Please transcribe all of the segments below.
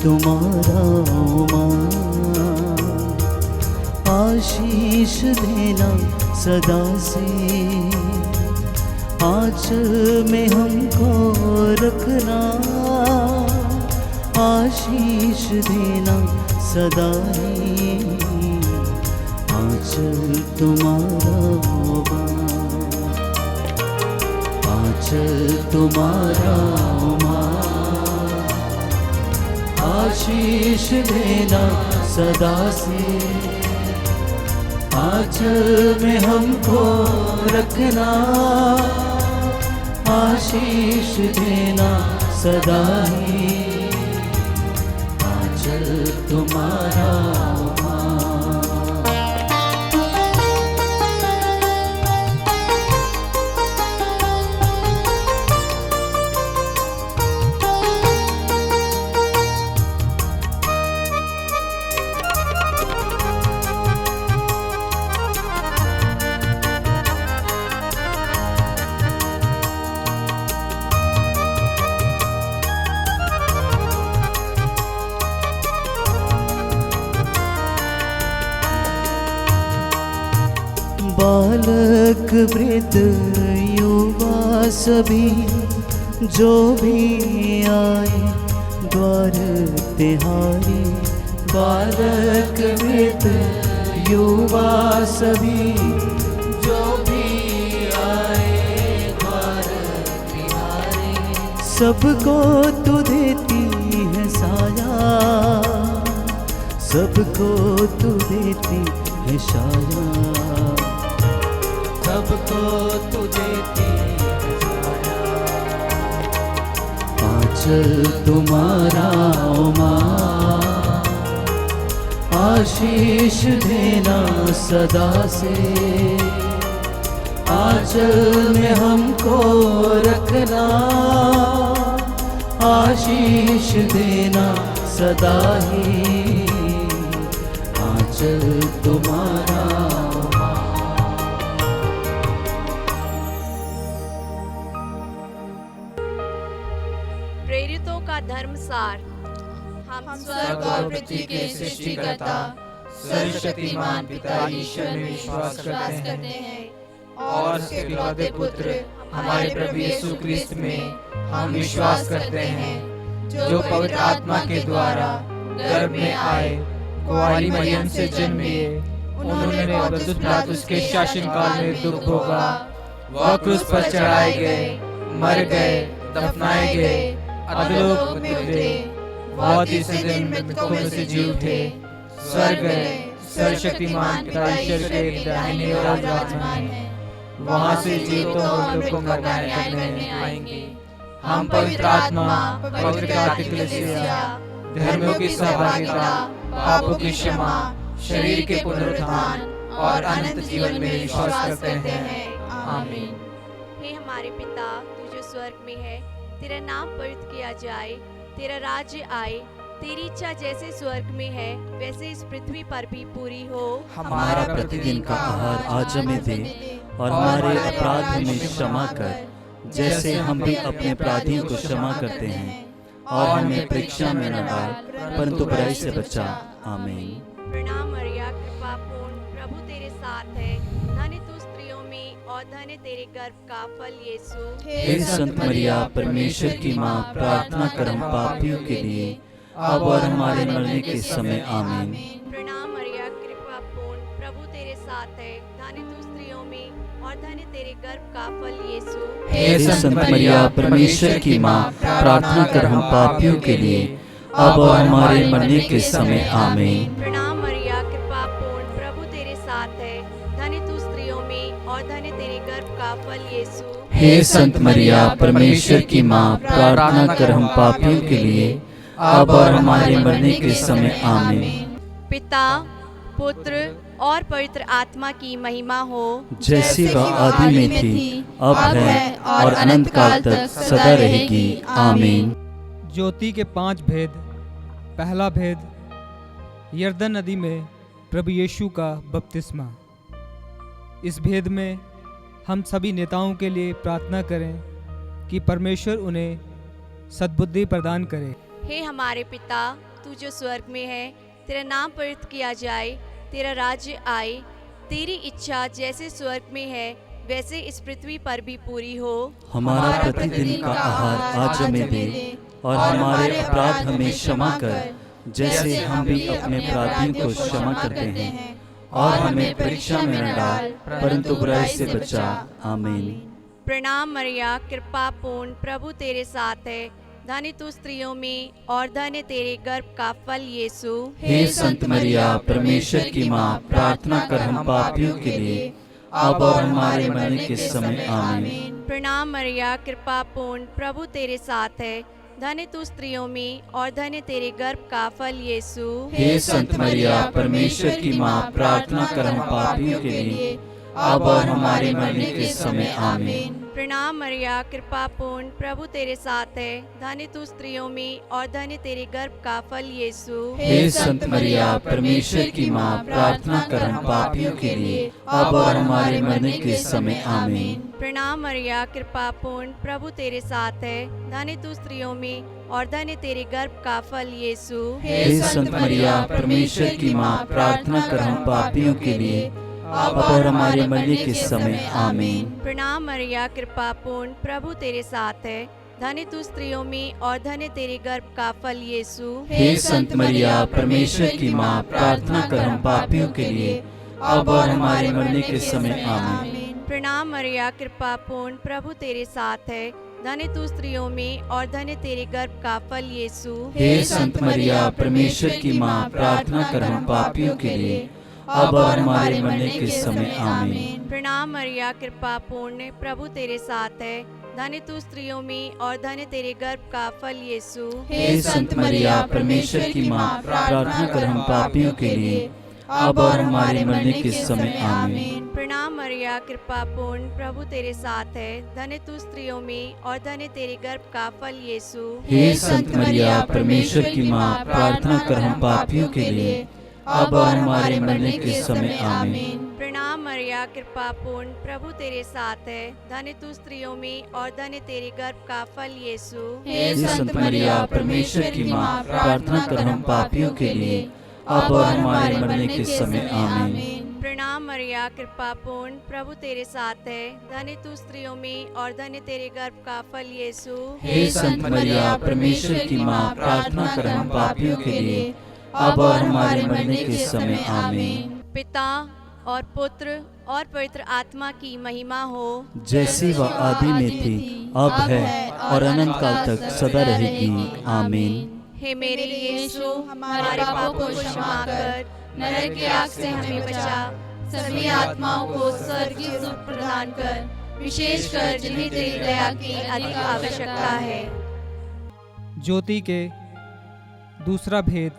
तुम्हारा माँ, आशीष देना सदा से, आंचल में हमको रखना, आशीष देना सदा ही, आंचल तुम्हारा माँ, आंचल तुम्हारा माँ, आशीष देना सदा से, आंचल में हमको रखना, आशीष देना सदा ही, आंचल तुम्हारा बालक वृद्ध युवा सभी जो भी आए द्वार तिहारी, बालक वृद्ध युवा सभी जो भी आए द्वार तिहारी, सबको तू देती है साया, सबको तू देती है साया, सबको तू देती है साया, आंचल तुम्हारा माँ, आशीष देना सदा से, आंचल में हमको रखना, आशीष देना सदा ही, आंचल तुम्हारा प्रेरितों का धर्मसार। हम स्वर्ग और पृथ्वी के सृष्टिकर्ता सर्वशक्तिमान पिता ईश्वर में विश्वास करते हैं और उसके इकलौते पुत्र हमारे प्रभु यीशु क्रिस्त में हम विश्वास करते हैं, जो पवित्र आत्मा के द्वारा गर्भ में आए, कुंवारी मरियम से जन्मे, उन्होंने पौंतियुस पिलातुस के शासनकाल में दुख भोगा, वह क्रूस पर चढ़ाए गए, मर गए, दफनाए गए, अधोलोक में उतरे, वह तीसरे दिन मृतकों में से जी उठे, स्वर्ग गए, सर्वशक्तिमान पिता ईश्वर के दाहिने ओर विराजमान है, वहां से जीवितों और मृतकों का न्याय करने आएंगे। हम पवित्र आत्मा, पवित्र कैथोलिक कलीसिया, धर्मों की सहभागिता, पापों की क्षमा, शरीर के पुनरुत्थान और अनंत जीवन में विश्वास करते हैं। आमीन। हे हमारे पिता, तू जो स्वर्ग में है, तेरा नाम पवित्र किया जाए, तेरा राज्य आए, तेरी इच्छा जैसे स्वर्ग में है वैसे इस पृथ्वी पर भी पूरी हो। हमारा प्रतिदिन का आहार आज हमें दे, और हमारे अपराध हमें क्षमा कर, जैसे हम भी अपने अपराधियों को क्षमा करते हैं, और हमें परीक्षा में न डाल, परंतु बुराई से बचा। आमीन। प्रणाम मरिया, कृपा पूर्ण, प्रभु तेरे साथ है, धन्य तू स्त्रियों में और धन्य तेरे गर्भ का फल यीशु। हे संत मरिया, परमेश्वर की माँ, प्रार्थना कर हम पापियों के लिए, अब और हमारे मरने के समय। आमीन। प्रणाम मरिया, कृपा पूर्ण, प्रभु तेरे साथ है, धन्य तू स्त्रियों में और धन्य तेरे गर्भ का फल यीशु। हे संत मरिया, परमेश्वर की माँ, प्रार्थना कर हम पापियों के लिए, अब और हमारे मरने के समय। आमीन। प्रणाम मरिया, कृपा पूर्ण, प्रभु तेरे साथ है, धन्य तू स्त्रियों में और धन्य तेरे गर्भ का फल यीशु। हे संत मरिया, परमेश्वर की माँ, प्रार्थना कर हम पापियों के लिए, अब और हमारे मरने के समय। आमीन। पिता, पुत्र और पवित्र आत्मा की महिमा हो, जैसे वह आदि में थी, अब है और अनंत काल तक सदा रहेगी। आमीन। ज्योति के 5 भेद। पहला भेद, यरदन नदी में प्रभु यीशु का बपतिस्मा। इस भेद में हम सभी नेताओं के लिए प्रार्थना करें कि परमेश्वर उन्हें सद्बुद्धि प्रदान करे। हे हमारे पिता, तू जो स्वर्ग में है, तेरा नाम पवित्र किया जाए, तेरा राज्य आए, तेरी इच्छा जैसे स्वर्ग में है वैसे इस पृथ्वी पर भी पूरी हो। हमारा प्रतिदिन का आहार आज हमें दे, और हमारे अपराध हमें क्षमा कर, जैसे हम भी अपने अपराधियों को क्षमा करते हैं, और हमें परीक्षा में न डाल, परंतु बुराई से बचा। आमीन। प्रणाम मरिया, कृपा पूर्ण, प्रभु तेरे साथ है, धन्य तू स्त्रियों में और धन्य तेरे गर्भ का फल यीशु। हे संत मरिया, परमेश्वर की माँ, प्रार्थना कर हम पापियों के लिए, अब और हमारे मरने के समय। आमीन। प्रणाम मरिया, कृपा पूर्ण, प्रभु तेरे साथ है, धन्य तू स्त्रियों में और धन्य तेरे गर्भ का फल यीशु। हे संत मरिया, परमेश्वर की माँ, प्रार्थना कर हम पापियों के लिए, अब और हमारे मरने के समय। आमीन। प्रणाम मरिया, कृपा पूर्ण, प्रभु तेरे साथ है, धन्य तू स्त्रियों में और धन्य तेरे गर्भ का फल यीशु। हे संत मरिया, परमेश्वर की माँ, प्रार्थना कर हम पापियों के लिए, अब और हमारे मरने के समय। आमीन। प्रणाम मरिया, कृपा पूर्ण, प्रभु तेरे साथ है, धन्य तू स्त्रियों में और धन्य तेरे गर्भ का फल यीशु। हे संत मरिया, परमेश्वर की माँ, प्रार्थना कर हम पापियों के लिए, अब और हमारे मरने के समय। आमीन। प्रणाम मरिया, कृपा पूर्ण, प्रभु तेरे साथ है, धन्य तू स्त्रियों में और धन्य तेरे गर्भ का फल यीशु। हे संत मरिया, परमेश्वर की माँ, प्रार्थना कर हम पापियों के लिए, अब और हमारे मरने के समय। आमीन। प्रणाम मरिया, कृपा पूर्ण, प्रभु तेरे साथ है, धन्य तू स्त्रियों में और धन्य तेरे गर्भ का फल यीशु। हे संत मरिया, परमेश्वर की माँ, प्रार्थना कर हम पापियों के लिए, अब और हमारे मरने के समय। आमीन। प्रणाम मरिया, कृपा पूर्ण, प्रभु तेरे साथ है, धन्य तू स्त्रियों में और धन्य तेरे गर्भ का फल यीशु। हे संत मरिया, परमेश्वर की माँ, प्रार्थना कर हम पापियों के लिए, अब और हमारे मरने के समय। आमीन। प्रणाम मरिया, कृपा पूर्ण, प्रभु तेरे साथ है, धन्य तू स्त्रियों में और धन्य तेरे गर्भ का फल यीशु। हे संत मरिया, परमेश्वर की माँ, प्रार्थना कर हम पापियों के लिए, अब और हमारे मरने के समय। आमीन। प्रणाम मरिया, कृपा पूर्ण, प्रभु तेरे साथ है, धन्य तू स्त्रियों में और धन्य तेरे गर्भ का फल यीशु। हे संत मरिया, परमेश्वर की माँ, प्रार्थना कर हम पापियों के लिए, अब और हमारे मरने के समय। आमीन। प्रणाम मरिया, कृपा पूर्ण, प्रभु तेरे साथ है, धन्य तू स्त्रियों में और धन्य तेरे गर्भ का फल यीशु। हे संत मरिया, परमेश्वर की माँ, प्रार्थना कर हम पापियों के लिए, अब और हमारे मरने के समय। आमीन। पिता और पुत्र और पवित्र आत्मा की महिमा हो, जैसी वह आदि में थी, अब है और अनंत काल तक सदा रहेगी। आमीन। हे मेरे यीशु, हमारे पापों को क्षमा कर, नरक की आग से हमें बचा, सभी आत्माओं को स्वर्ग की सुख प्रदान कर, विशेषकर जिन्हें तेरी दया की अधिक आवश्यकता है। ज्योति के दूसरा भेद,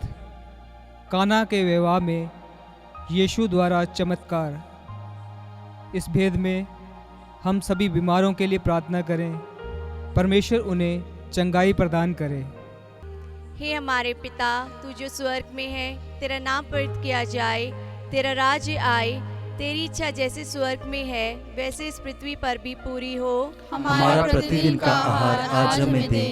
काना के विवाह में यीशु द्वारा चमत्कार। इस भेद में हम सभी बीमारों के लिए प्रार्थना करें, परमेश्वर उन्हें चंगाई प्रदान करे। हे हमारे पिता, तू जो स्वर्ग में है, तेरा नाम पवित्र किया जाए, तेरा राज्य आए, तेरी इच्छा जैसे स्वर्ग में है वैसे इस पृथ्वी पर भी पूरी हो। हमारा प्रतिदिन का आहार आज हमें दे,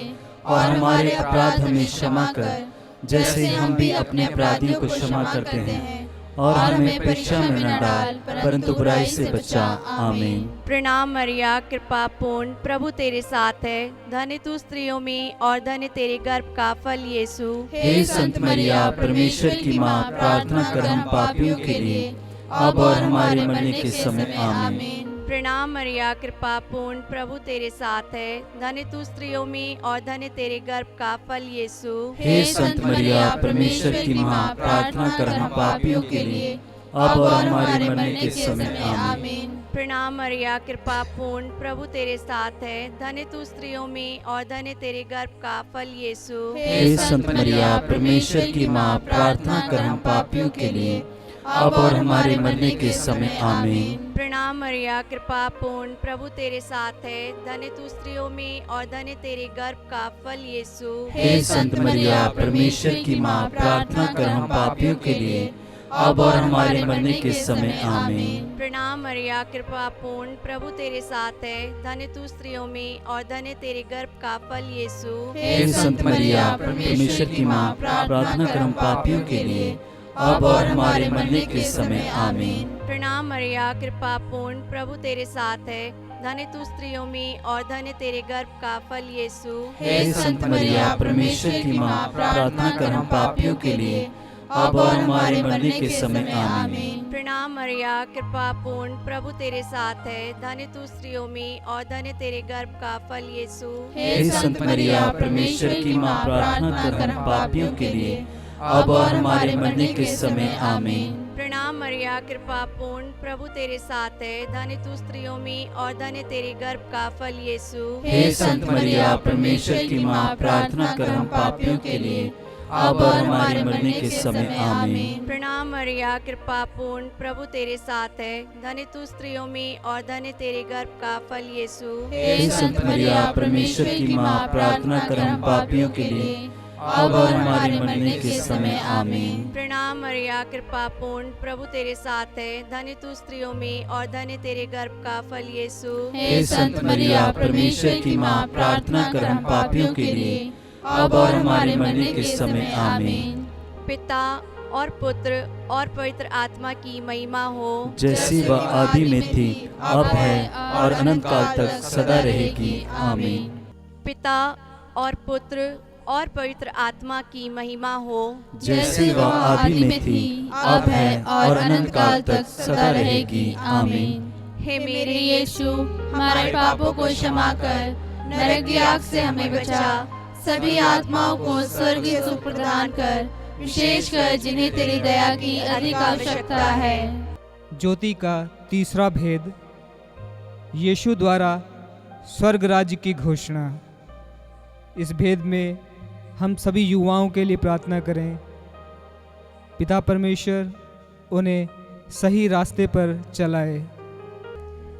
और हमारे अपराध हमें क्षमा कर, जैसे हम भी अपने अपराधियों को क्षमा करते हैं, और हमें परीक्षा में न डाल, परंतु बुराई से बचा। आमीन। प्रणाम मरिया, कृपा पूर्ण, प्रभु तेरे साथ है, धन्य तू स्त्रियों में और धन्य तेरे गर्भ का फल यीशु। हे संत मरिया, परमेश्वर की माँ, प्रार्थना कर हम पापियों के लिए, अब और हमारे मरने के समय। आमीन। प्रणाम मरिया, कृपा पूर्ण, प्रभु तेरे साथ है, धन्य तू स्त्रियों में और धन्य तेरे गर्भ का फल यीशु। हे संत मरिया, परमेश्वर की माँ, प्रार्थना कर हम पापियों के लिए, अब और हमारे मरने के समय। आमीन। प्रणाम मरिया, कृपा पूर्ण, प्रभु तेरे साथ है, धन्य तू स्त्रियों में और धन्य तेरे गर्भ का फल यीशु। हे संत मरिया, परमेश्वर की माँ, प्रार्थना कर हम पापियों के लिए, अब और हमारे मरने के समय। आमीन। प्रणाम मरिया, कृपा पूर्ण, प्रभु तेरे साथ है, धन्य तू स्त्रियों में और धन्य तेरे गर्भ का फल यीशु। हे संत मरिया, परमेश्वर की माँ, प्रार्थना कर हम पापियों के लिए, अब और हमारे मरने के समय आमीन। प्रणाम मरिया, कृपा पूर्ण, प्रभु तेरे साथ है, धन्य तू स्त्रियों में और धन्य तेरे गर्भ का फल यीशु। हे संत मरिया, परमेश्वर की माँ, प्रार्थना कर हम पापियों के लिए, अब और हमारे मरने के समय आमीन। प्रणाम मरिया, कृपा पूर्ण, प्रभु तेरे साथ है, धन्य तू स्त्रियों में और धन्य तेरे गर्भ का फल यीशु। हे संत मरिया, परमेश्वर की माँ, प्रार्थना कर हम पापियों के लिए, अब और हमारे मरने के समय आमीन। प्रणाम मरिया, कृपा पूर्ण, प्रभु तेरे साथ है, धन्य तू स्त्रियों में और धन्य तेरे गर्भ का फल यीशु। हे संत मरिया, परमेश्वर की माँ, प्रार्थना कर हम पापियों के लिए, अब और हमारे मरने के समय आमीन। प्रणाम मरिया, कृपा पूर्ण, प्रभु तेरे साथ है, धन्य तू स्त्रियों में और धन्य तेरे गर्भ का फल यीशु। हे संत मरिया, परमेश्वर की माँ, प्रार्थना कर हम पापियों के लिए, अब और हमारे मरने के समय आमीन। प्रणाम मरिया, कृपा पूर्ण, प्रभु तेरे साथ है, धन्य तू स्त्रियों में और धन्य तेरे गर्भ का फल यीशु। हे संत मरिया, परमेश्वर की माँ, प्रार्थना कर हम पापियों के लिए, अब और हमारे मरने के समय आमीन। प्रणाम मरिया, कृपा पूर्ण, प्रभु तेरे साथ है, धन्य तू स्त्रियों में और धन्य तेरे गर्भ का फल यीशु। हे संत मरिया, परमेश्वर की माँ, प्रार्थना कर हम पापियों के लिए, अब और हमारे मरने के समय आमीन। पिता और पुत्र और पवित्र आत्मा की महिमा हो, जैसी वह आदि में थी, अब है और अनंत काल तक सदा रहेगी आमीन। पिता और पुत्र और पवित्र आत्मा की महिमा हो, जैसी वह आदि में थी, अब है और अनंत काल तक सदा रहेगी आमीन। हे मेरे यीशु, हमारे पापों को क्षमा कर, नरक की आग से हमें बचा, सभी आत्माओं को स्वर्गीय सुख प्रदान कर, विशेषकर जिन्हें तेरी दया की अधिक आवश्यकता है। ज्योति का तीसरा भेद, यीशु द्वारा स्वर्ग राज्य की घोषणा। इस भेद में हम सभी युवाओं के लिए प्रार्थना करें। पिता परमेश्वर उन्हें सही रास्ते पर चलाए।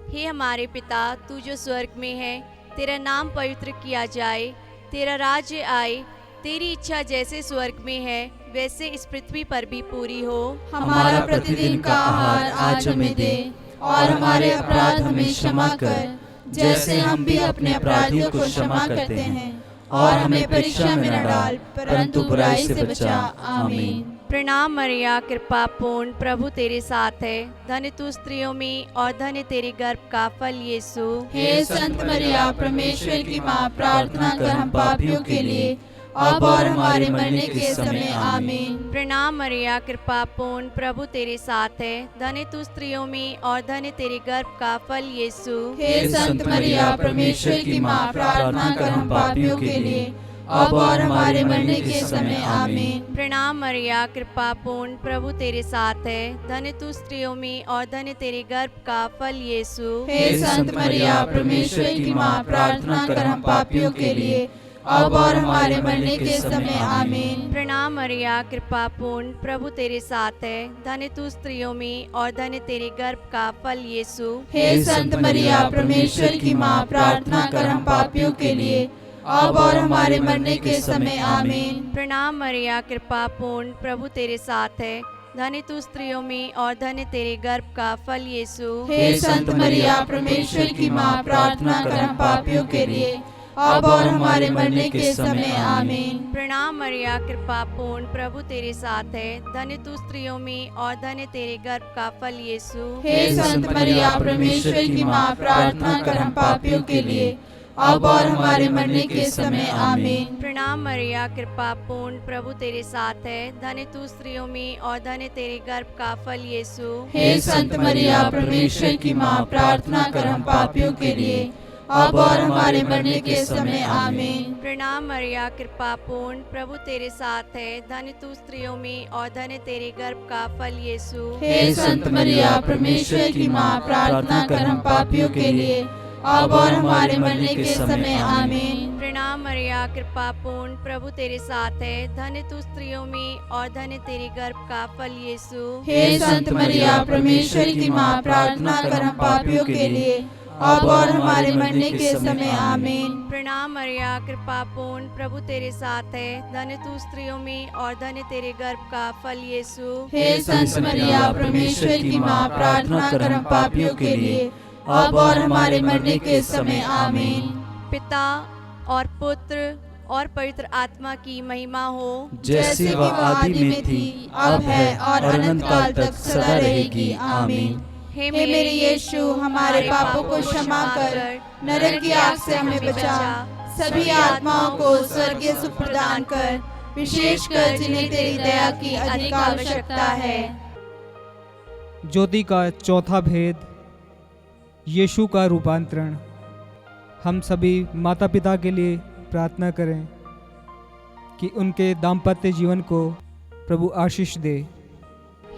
हे हमारे पिता, तू जो स्वर्ग में है, तेरा नाम पवित्र किया जाए, तेरा राज्य आए, तेरी इच्छा जैसे स्वर्ग में है वैसे इस पृथ्वी पर भी पूरी हो। हमारा प्रतिदिन का आहार आज हमें दे, और हमारे अपराध हमें क्षमा कर, जैसे हम भी अपने अपराधियों को क्षमा करते हैं, और हमें परीक्षा में न डाल, परंतु बुराई से बचा। आमीन। प्रणाम मरिया, कृपा पूर्ण, प्रभु तेरे साथ है, धन्य तू स्त्रियों में और धन्य तेरे गर्भ का फल यीशु। हे संत मरिया, परमेश्वर की माँ, प्रार्थना कर हम पापियों के लिए, अब और हमारे मरने के समय आमीन। प्रणाम मरिया, कृपा पूर्ण, प्रभु तेरे साथ है, धन्य तू स्त्रियों में और धन्य तेरे गर्भ का फल यीशु। हे संत मरिया, परमेश्वर की माँ, प्रार्थना कर हम पापियों के लिए, अब और हमारे मरने के समय आमीन। प्रणाम मरिया, कृपा पूर्ण, प्रभु तेरे साथ है, धन्य तू स्त्रियों में और धन्य तेरे गर्भ का फल यीशु। हे संत मरिया, परमेश्वर की माँ, प्रार्थना कर हम पापियों के लिए, अब और हमारे मरने के समय आमीन। प्रणाम मरिया, कृपा पूर्ण, प्रभु तेरे साथ है, धन्य तू स्त्रियों में और धन्य तेरे गर्भ का फल यीशु। हे संत मरिया, परमेश्वर की माँ, प्रार्थना कर हम पापियों के लिए, अब और हमारे मरने के समय आमीन। प्रणाम मरिया, कृपा पूर्ण, प्रभु तेरे साथ है, धन्य तू स्त्रियों में और धन्य तेरे गर्भ का फल यीशु। हे संत मरिया, परमेश्वर की माँ, प्रार्थना कर हम पापियों के लिए, अब और हमारे मरने के समय आमीन। प्रणाम मरिया, कृपा पूर्ण, प्रभु तेरे साथ है, धन्य तू स्त्रियों में और धन्य तेरे गर्भ का फल यीशु। हे संत मरिया, परमेश्वर की माँ, प्रार्थना कर हम पापियों के लिए, अब और हमारे मरने के समय आमीन। प्रणाम मरिया, कृपा पूर्ण, प्रभु तेरे साथ है, धन्य तू स्त्रियों में और धन्य तेरे गर्भ का फल यीशु। हे संत मरिया, परमेश्वर की माँ, प्रार्थना कर हम पापियों के लिए, अब और हमारे मरने के समय आमीन। प्रणाम मरिया, कृपा पूर्ण, प्रभु तेरे साथ है, धन्य तू स्त्रियों में और धन्य तेरे गर्भ का फल यीशु। हे संत मरिया, परमेश्वर की माँ, प्रार्थना कर हम पापियों के लिए, अब और हमारे मरने के समय आमीन। प्रणाम मरिया, कृपा पूर्ण, प्रभु तेरे साथ है, धन्य तू स्त्रियों में और धन्य तेरे गर्भ का फल यीशु। हे संत मरिया, परमेश्वर की माँ, प्रार्थना कर हम पापियों के लिए, अब और हमारे मरने के समय आमीन। प्रणाम मरिया, कृपा पूर्ण, प्रभु तेरे साथ है। धन्य तू स्त्रियों में और धन्य तेरे गर्भ का फल यीशु। हे संत मरिया, परमेश्वर की माँ, प्रार्थना कर हम पापियों के लिए, अब और हमारे मरने के समय आमीन। पिता और पुत्र और पवित्र आत्मा की महिमा हो, जैसे वह आदि में थी, अब है और अनंत काल तक सदा रहेगी। आमीन। हे मेरे यीशु, हमारे पापों को क्षमा कर, नरक की आग से हमें बचा, सभी आत्माओं को स्वर्गीय सुख प्रदान कर, विशेषकर जिन्हें तेरी दया की अधिक आवश्यकता है। ज्योति का चौथा भेद, यीशु का रूपांतरण। हम सभी माता पिता के लिए प्रार्थना करें कि उनके दाम्पत्य जीवन को प्रभु आशीष दे।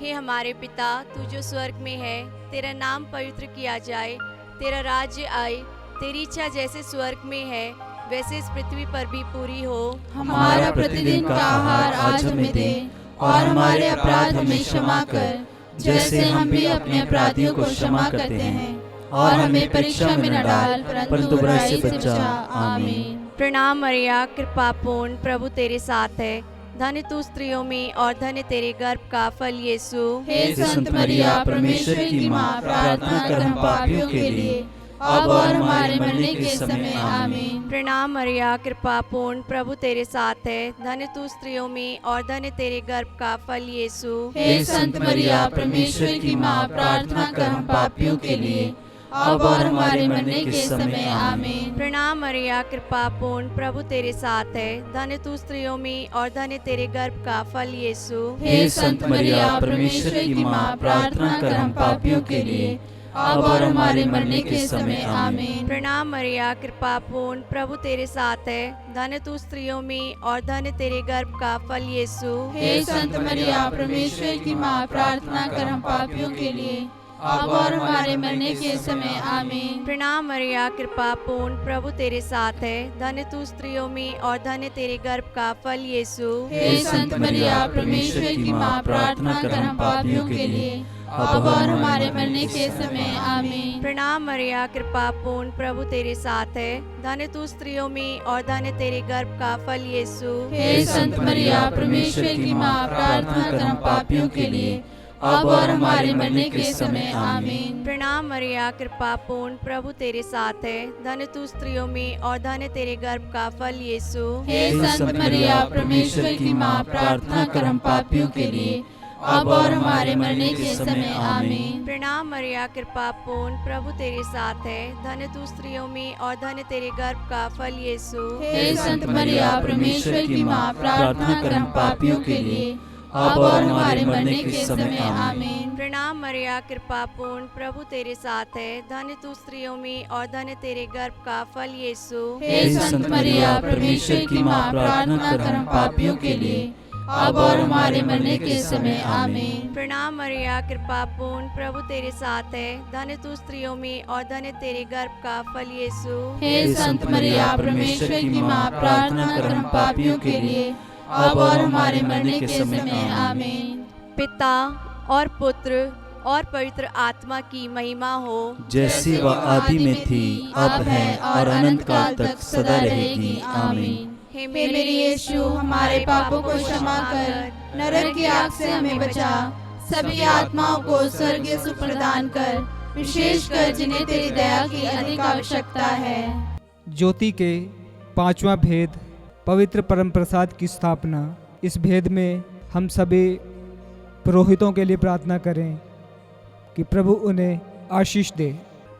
हे हमारे पिता, तू जो स्वर्ग में है, तेरा नाम पवित्र किया जाए, तेरा राज्य आए, तेरी इच्छा जैसे स्वर्ग में है वैसे इस पृथ्वी पर भी पूरी हो। हमारा प्रतिदिन का आहार आज हमें दे, और हमारे अपराध हमें क्षमा कर, जैसे हम भी अपने अपराधियों को क्षमा करते हैं, और हमें परीक्षा में न डाल, परंतु बुराई से बचा। आमीन। प्रणाम मरिया, कृपा पूर्ण, प्रभु तेरे साथ है। धन्य तू स्त्रियों में और धन्य तेरे गर्भ का फल यीशु। हे संत मरिया, परमेश्वर की माँ, प्रार्थना कर हम पापियों के लिए, अब और हमारे मरने के समय आमीन। प्रणाम मरिया, कृपा पूर्ण, प्रभु तेरे साथ है। धन्य तू स्त्रियों में और धन्य तेरे गर्भ का फल यीशु। हे संत मरिया, परमेश्वर की माँ, प्रार्थना कर हम पापियों के लिए, अब और हमारे मरने के समय आमीन। प्रणाम मरिया, कृपा पूर्ण, प्रभु तेरे साथ है। धन्य तू स्त्रियों में और धन्य तेरे गर्भ का फल यीशु। हे संत मरिया, परमेश्वर की माँ, प्रार्थना कर हम पापियों के लिए, अब और हमारे मरने के समय आमीन। प्रणाम मरिया, कृपा पूर्ण, प्रभु तेरे साथ है। धन्य तू स्त्रियों में और धन्य तेरे गर्भ का फल यीशु। हे संत मरिया, परमेश्वर की माँ, प्रार्थना कर हम पापियों के लिए, अब और हमारे मरने के समय आमीन। प्रणाम मरिया, कृपा पूर्ण, प्रभु तेरे साथ है। धन्य तू स्त्रियों में और धन्य तेरे गर्भ का फल यीशु। हे संत मरिया, परमेश्वर की माँ, प्रार्थना कर हम पापियों के लिए, अब और हमारे मरने के समय आमीन। प्रणाम मरिया, कृपा पूर्ण, प्रभु तेरे साथ है। धन्य तू स्त्रियों में और धन्य तेरे गर्भ का फल यीशु। हे संत मरिया, परमेश्वर की माँ, प्रार्थना कर हम पापियों के लिए, अब और हमारे मरने के समय आमीन। प्रणाम मरिया, कृपा पूर्ण, प्रभु तेरे साथ है। धन्य तू स्त्रियों में और धन्य तेरे गर्भ का फल यीशु। हे संत मरिया, परमेश्वर की माँ, प्रार्थना कर हम पापियों के लिए, अब और हमारे मरने के समय आमीन। प्रणाम मरिया, कृपा पूर्ण, प्रभु तेरे साथ है। धन्य तू स्त्रियों में और धन्य तेरे गर्भ का फल यीशु। हे संत मरिया, परमेश्वर की माँ, प्रार्थना कर हम पापियों के लिए, अब और हमारे मरने के समय आमीन। प्रणाम मरिया, कृपा पूर्ण, प्रभु तेरे साथ है। धन्य तू स्त्रियों में और धन्य तेरे गर्भ का फल यीशु। हे संत मरिया, परमेश्वर की माँ, प्रार्थना कर हम पापियों के लिए, अब और हमारे मरने के समय आमीन। प्रणाम मरिया, कृपा पूर्ण, प्रभु तेरे साथ है। धन्य तू स्त्रियों में और धन्य तेरे गर्भ का फल यीशु। हे संत मरिया, परमेश्वर की माँ, प्रार्थना कर हम पापियों के लिए, अब और हमारे मरने के समय आमीन। पिता और पुत्र और पवित्र आत्मा की महिमा हो, जैसी वह आदि में थी, अब है और अनंत काल तक सदा रहेगी। आमीन। हे मेरे यीशु, हमारे पापों को क्षमा कर, नरक की आग से हमें बचा, सभी आत्माओं को स्वर्गीय सुख प्रदान कर, विशेषकर जिन्हें तेरी दया की अधिक आवश्यकता है। ज्योति के पांचवा भेद, पवित्र परम प्रसाद की स्थापना। इस भेद में हम सभी पुरोहितों के लिए प्रार्थना करें कि प्रभु उन्हें आशीष दे।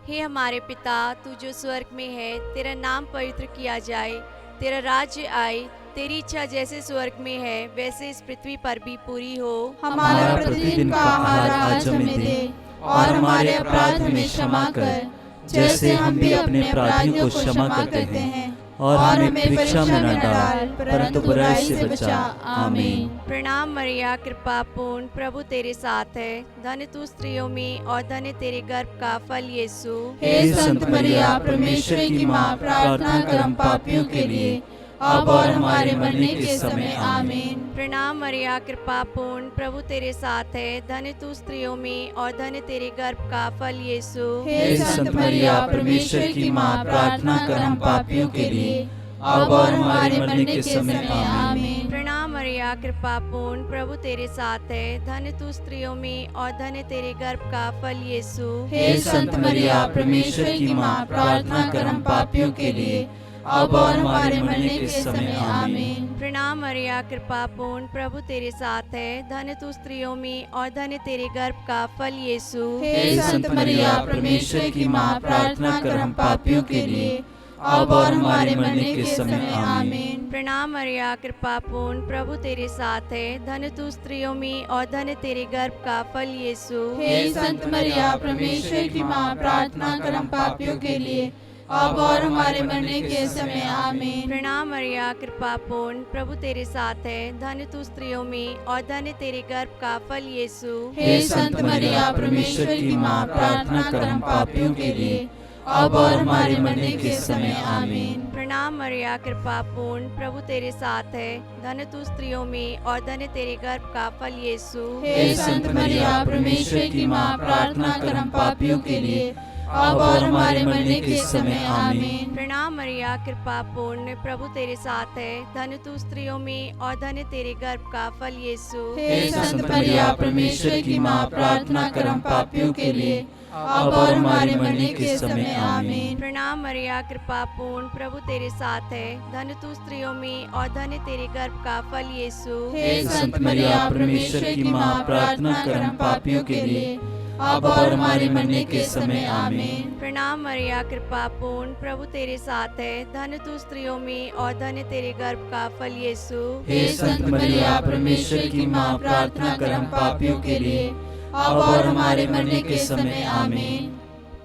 हे हमारे पिता, तू जो स्वर्ग में है, तेरा नाम पवित्र किया जाए, तेरा राज्य आए, तेरी इच्छा जैसे स्वर्ग में है वैसे इस पृथ्वी पर भी पूरी हो। हमारा प्रतिदिन का आहार आज हमें दे, और हमारे अपराध हमें क्षमा कर, जैसे हम भी अपने अपराधियों को क्षमा करते हैं, और हमें परीक्षा में न डाल, परंतु बुराई से बचा। आमीन। प्रणाम मरिया, कृपा पूर्ण, प्रभु तेरे साथ है। धन्य तू स्त्रियों में और धन्य तेरे गर्भ का फल यीशु। हे संत मरिया, परमेश्वर की माँ, प्रार्थना कर हम पापियों के लिए, अब और हमारे मरने के समय आमीन। प्रणाम मरिया, कृपा पूर्ण, प्रभु तेरे साथ है। धन्य तू स्त्रियों में और धन्य तेरे गर्भ का फल यीशु। हे संत मरिया, परमेश्वर की माँ, प्रार्थना कर हम पापियों के लिए, अब और हमारे मरने के समय आमीन। प्रणाम मरिया, कृपा पूर्ण, प्रभु तेरे साथ है। धन्य तू स्त्रियों में और धन्य तेरे गर्भ का फल यीशु। हे संत मरिया, परमेश्वर की माँ, प्रार्थना कर हम पापियों के लिए, अब और हमारे मरने के समय आमीन। प्रणाम मरिया, कृपा पूर्ण, प्रभु तेरे साथ है। धन्य तू स्त्रियों में और धन्य तेरे गर्भ का फल यीशु। हे संत मरिया, परमेश्वर की माँ, प्रार्थना कर हम पापियों के लिए, अब और हमारे मरने के समय आमीन। प्रणाम मरिया, कृपा पूर्ण, प्रभु तेरे साथ है। धन्य तू स्त्रियों में और धन्य तेरे गर्भ का फल यीशु। हे संत मरिया, परमेश्वर की माँ, प्रार्थना कर हम पापियों के लिए, अब और हमारे मरने के समय आमीन। प्रणाम मरिया, कृपा पूर्ण, प्रभु तेरे साथ है। धन्य तू स्त्रियों में और धन्य तेरे गर्भ का फल यीशु। हे संत मरिया, परमेश्वर की माँ, प्रार्थना कर हम पापियों के लिए, अब और हमारे मरने के समय आमीन। प्रणाम मरिया, कृपा पूर्ण, प्रभु तेरे साथ है। धन्य तू स्त्रियों में और धन्य तेरे गर्भ का फल यीशु। हे संत मरिया, परमेश्वर की माँ, प्रार्थना कर हम पापियों के लिए, अब और हमारे मरने के समय आमीन। प्रणाम मरिया, कृपा पूर्ण, प्रभु तेरे साथ है। धन्य तू स्त्रियों में और धन्य तेरे गर्भ का फल यीशु। हे संत मरिया, परमेश्वर की माँ, प्रार्थना कर हम पापियों के लिए, अब और हमारे मरने के समय आमीन। प्रणाम मरिया, कृपा पूर्ण, प्रभु तेरे साथ है। धन्य तू स्त्रियों में और धन्य तेरे गर्भ का फल यीशु। हे संत मरिया, परमेश्वर की माँ, प्रार्थना कर हम पापियों के लिए, अब और हमारे मरने के समय आमीन। प्रणाम मरिया, कृपा पूर्ण, प्रभु तेरे साथ है। धन्य तू स्त्रियों में और धन्य तेरे गर्भ का फल यीशु। हे संत मरिया, परमेश्वर की माँ, प्रार्थना कर हम पापियों के लिए, अब और हमारे मरने के समय आमीन।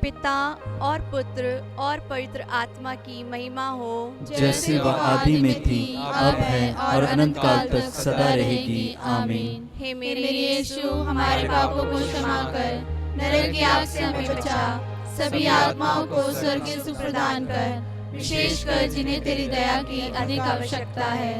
पिता और पुत्र और पवित्र आत्मा की महिमा हो, जैसे वह आदि में थी, अब है और अनंत काल तक सदा रहेगी आमीन। हे मेरे यीशु, हमारे पापों को क्षमा कर, नरक की आग से हमें बचा, सभी आत्माओं को स्वर्ग की सुख प्रदान कर, विशेषकर जिन्हें तेरी दया की अधिक आवश्यकता है।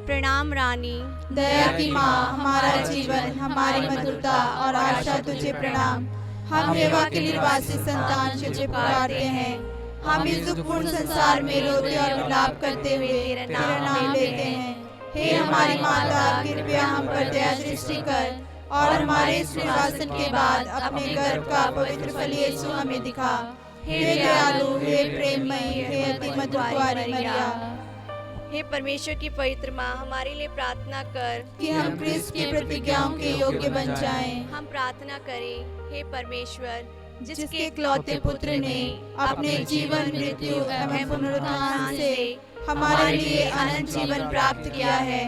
प्रणाम रानी, दया की माँ, हमारा जीवन, हमारी मधुरता और आशा तुझे प्रणाम। हम हेवा के निर्वासी संतान तुझे पुकारते हैं। हम इस दुखपूर्ण संसार में रोते और विलाप करते हुए तेरा नाम लेते हैं। हे हमारी माता, कृपया हम पर दया दृष्टि कर और हमारे इस निर्वासन के बाद अपने गर्भ का पवित्र फल यीशु हमें दिखा। हे दयालु, हे प्रेममयी, हे अति मधुर कुंवारी मरिया, हे परमेश्वर की पवित्र माँ, हमारे लिए प्रार्थना कर कि हम क्रिस्त की प्रतिज्ञाओं के योग्य बन जाएं। हम प्रार्थना करें। हे परमेश्वर, जिसके इकलौते पुत्र ने अपने जीवन, मृत्यु एवं पुनरुत्थान से हमारे लिए अनंत जीवन प्राप्त किया है,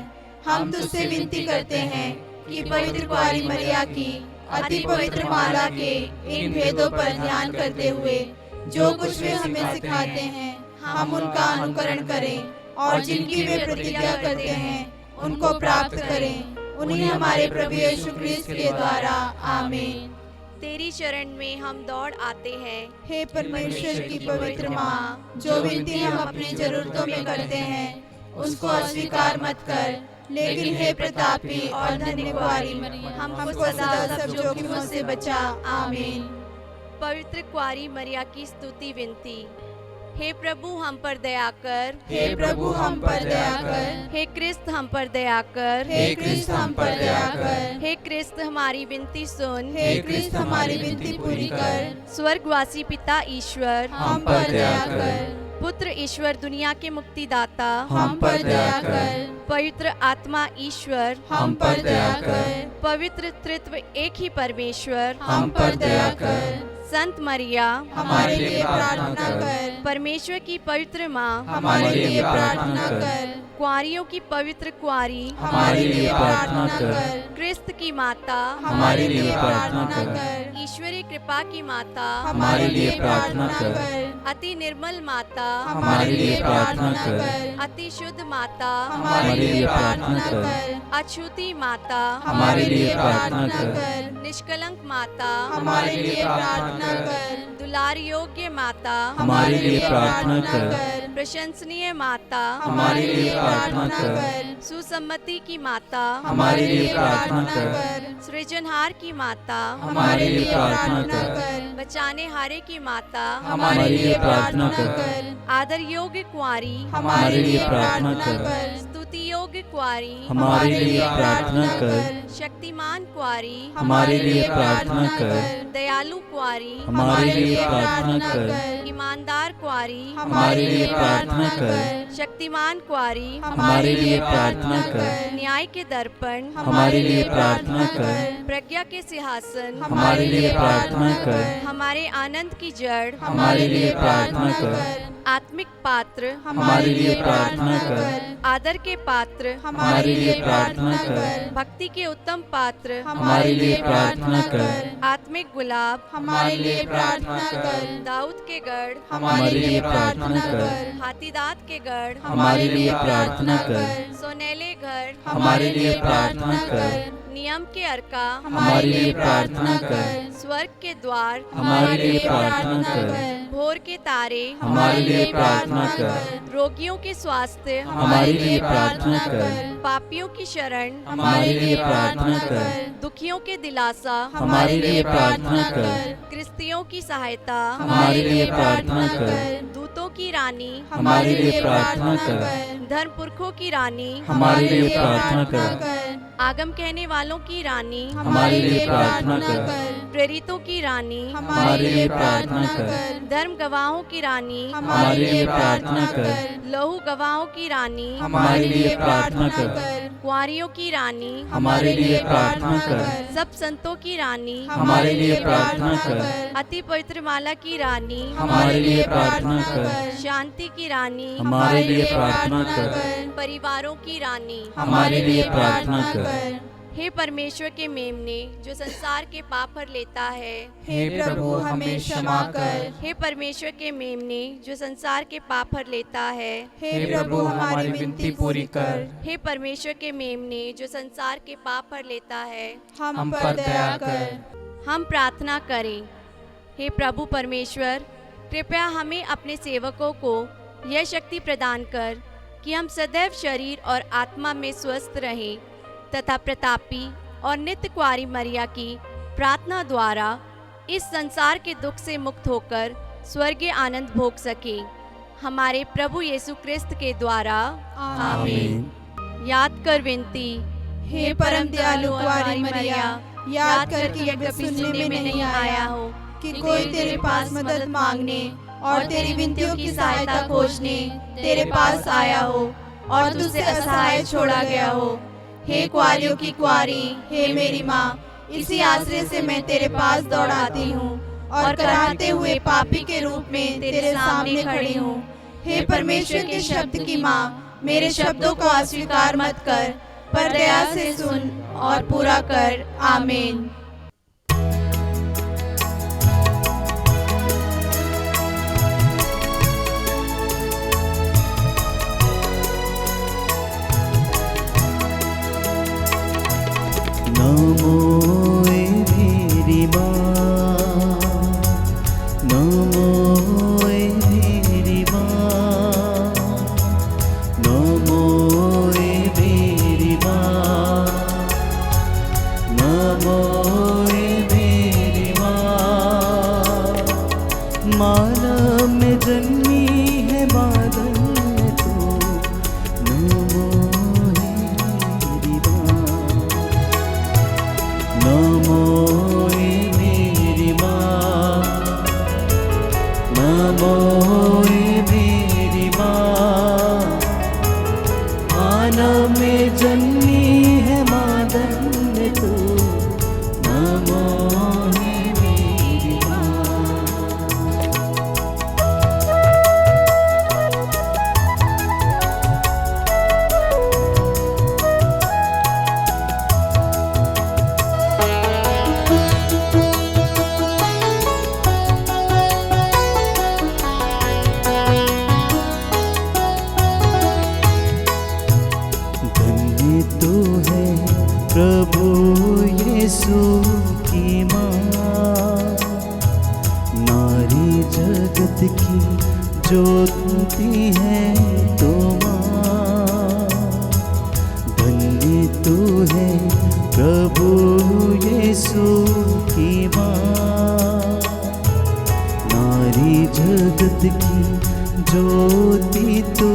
हम तुझसे विनती करते हैं कि पवित्र कुंवारी मरिया की अति पवित्र माला के इन भेदों पर ध्यान करते हुए जो कुछ वे हमें सिखाते हैं, हम उनका अनुकरण करें और जिनकी वे प्रतिज्ञा करते हैं उनको प्राप्त करें। उन्हीं हमारे प्रभु यीशु क्रिस्त के द्वारा आमीन। तेरी शरण में हम दौड़ आते हैं। हे परमेश्वर की पवित्र माँ, जो विनती हम अपनी जरूरतों में करते हैं उसको अस्वीकार मत कर, लेकिन हे प्रतापी और धन्य कुंवारी हमको सदा सब जोखिमों से बचा। आमीन। पवित्र कुंवारी मरिया की स्तुति विनती। हे प्रभु हम पर दया कर, हे प्रभु हम पर दया कर, हे क्रिस्त हम पर दया कर, हे क्रिस्त हम पर दया कर, हे क्रिस्त हमारी विनती सुन, हे क्रिस्त हमारी विनती पूरी कर। स्वर्गवासी पिता ईश्वर हम पर दया कर, पुत्र ईश्वर दुनिया के मुक्तिदाता हम पर दया कर, पवित्र आत्मा ईश्वर हम पर दया कर, पवित्र त्रित्व एक ही परमेश्वर हम पर दया कर। संत मरिया हमारे लिए प्रार्थना कर, परमेश्वर की पवित्र माँ हमारे लिए प्रार्थना कर, कुंवारियों की पवित्र कुंवारी हमारे लिए प्रार्थना कर, क्रिस्त की माता हमारे लिए प्रार्थना कर, ईश्वरीय कृपा की माता हमारे लिए प्रार्थना कर, अति निर्मल माता हमारे लिए प्रार्थना कर, अति शुद्ध माता हमारे लिए प्रार्थना कर, अछूती माता हमारे लिए प्रार्थना कर, निष्कलंक माता हमारे लिए प्रार्थना कर, दुलार योग्य माता हमारे लिए प्रार्थना कर, प्रशंसनीय माता, हमारे लिए प्रार्थना कर। सुसम्मति की माता, हमारे लिए प्रार्थना कर। सृजनहार की माता, हमारे लिए प्रार्थना कर। बचाने हारे की माता, हमारे लिए प्रार्थना कर। आदर योग्य कुंवारी, हमारे लिए प्रार्थना कर। स्तुति योग्य कुंवारी, हमारे लिए प्रार्थना कर। शक्तिमान कुंवारी, हमारे लिए प्रार्थना कर। दयालु कुंवारी, हमारे लिए प्रार्थना कर। ईमानदार कुंवारी, हमारे लिए प्रार्थना कर। शक्तिमान कुंवारी, हमारे लिए प्रार्थना कर। न्याय के दर्पण, हमारे लिए प्रार्थना कर। प्रज्ञा के सिंहासन, हमारे लिए प्रार्थना कर। हमारे आनंद की जड़, हमारे लिए प्रार्थना कर। आत्मिक पात्र, हमारे लिए प्रार्थना कर। आदर के पात्र, हमारे लिए प्रार्थना कर। भक्ति के उत्तम पात्र, हमारे लिए प्रार्थना कर। आत्मिक गुलाब, हमारे लिए प्रार्थना कर। दाऊद के गढ़, हमारे लिए प्रार्थना कर। हाथीदांत के गढ़, हमारे लिए प्रार्थना कर। सोनेले घर, हमारे लिए प्रार्थना कर। नियम के अर्का, हमारे लिए प्रार्थना कर। स्वर्ग के द्वार, हमारे लिए प्रार्थना कर। भोर के तारे, हमारे लिए प्रार्थना कर। रोगियों के स्वास्थ्य, हमारे लिए प्रार्थना कर। पापियों की शरण, हमारे लिए प्रार्थना कर। दुखियों के दिलासा, हमारे लिए प्रार्थना कर। क्रिस्तियों की सहायता, हमारे लिए प्रार्थना कर। दूतों की रानी, हमारे लिए प्रार्थना कर। धर्म पुरखों की रानी, हमारे लिए प्रार्थना कर। आगम कहने वालों की रानी, हमारे लिए प्रार्थना कर। प्रेरितों की रानी, हमारे लिए प्रार्थना कर। धर्म गवाहों की रानी, हमारे लिए प्रार्थना कर। लहू गवाहों की रानी, हमारे लिए प्रार्थना कर। कुंवारियों की रानी, हमारे लिए प्रार्थना कर। सब संतों की रानी, हमारे लिए प्रार्थना कर। अति पवित्र माला की रानी, हमारे लिए प्रार्थना कर। शांति की रानी, हमारे लिए प्रार्थना कर। परिवारों की रानी, हमारे लिए प्रार्थना कर। हे परमेश्वर के मेमने जो संसार के पाप हर लेता है, हे प्रभु हमें क्षमा कर। हे परमेश्वर के मेमने जो संसार के पाप हर लेता है, हे प्रभु हमारी विनती पूरी कर। हे परमेश्वर के मेमने जो संसार के पाप हर लेता है, हम पर दया कर। हम प्रार्थना करें। हे प्रभु परमेश्वर, कृपया हमें अपने सेवकों को यह शक्ति प्रदान कर कि हम सदैव शरीर और आत्मा में स्वस्थ रहें तथा प्रतापी और नित्य कुंवारी मरिया की प्रार्थना द्वारा इस संसार के दुख से मुक्त होकर स्वर्गीय आनंद भोग सके। हमारे प्रभु यीशु क्रिस्त के द्वारा आमीन। याद कर विनती। हे परम दयालु कुंवारी मरिया, याद कर कि यह कभी सुनने में नहीं आया हो कि कोई तेरे पास मदद मांगने और तेरी विनतियों की सहायता खोजने तेरे पास आया हो और तुझसे असहाय छोड़ा गया हो। हे कुंवारियों की कुंवारी, हे मेरी माँ, इसी आश्रय से मैं तेरे पास दौड़ाती हूँ और कराहते हुए पापी के रूप में तेरे सामने खड़ी हूँ। हे परमेश्वर के शब्द की माँ, मेरे शब्दों को अस्वीकार मत कर, पर दया से सुन और पूरा कर। आमीन। नमो मेरी माँ, नमो मेरी माँ, नमो मेरी माँ, नमो मेरी माँ। मानव में जन्मी है बादल में तू, नमो मेरी माँ, नमो मेरी माँ, नमो मेरी माँ। मानव में जन्मी है मादन में तू, नमो मेरी माँ। ज्योति है तो माँ, धन्य तू है प्रभु यीशु की माँ। नारी जगत की ज्योति तू